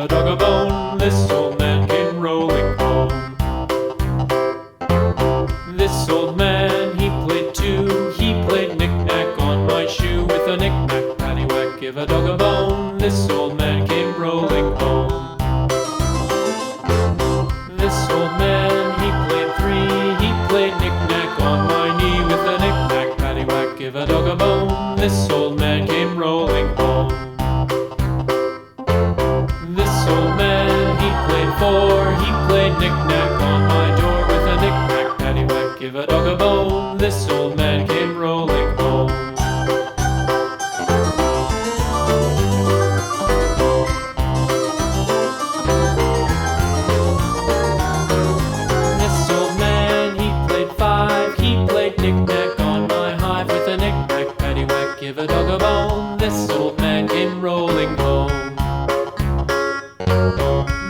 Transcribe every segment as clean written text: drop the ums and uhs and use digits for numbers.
a dog a bone. This old man came rolling home. This old man, he played too. He played knick-knack on my shoe. With a knick-knack, paddywhack, give a dog a bone. This old man came rolling home. This old man, he played three. He played knick-knack on my knee. With a knick-knack, paddywhack, give a dog a bone. This old man came rolling home. This old man, he played four. He played knick-knack on my door. With a knick-knack, paddywhack, give a dog a bone. This old man came rolling home. This old man, he played five. He played knick-knack on my hive. With a knick-knack, paddywhack, give a dog a bone. This old man came rolling home.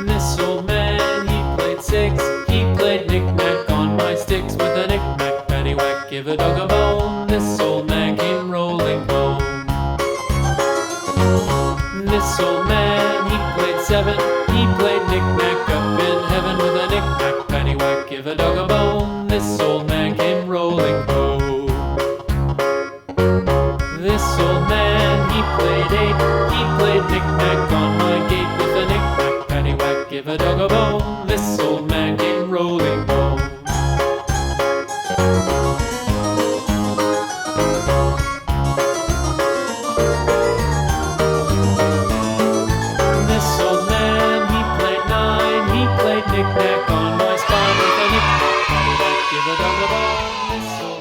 This old man, he played six. He played knick-knack on my sticks. With a knick-knack, paddywhack, give a dog a bone. This old man came rolling home. This old man, he played seven. He played knick-knack up in heaven. With a knick-knack, paddywhack, give a dog a bone. This old man came rolling home. This old man, he played eight. He played knick-knack on my gate. With a knick-knack, paddywhack, give a dog a bone. This old man came rolling home. This old man, he played nine. He played knick-knack on my spine. With a knick-knack, paddywhack, give a dog a bone. This old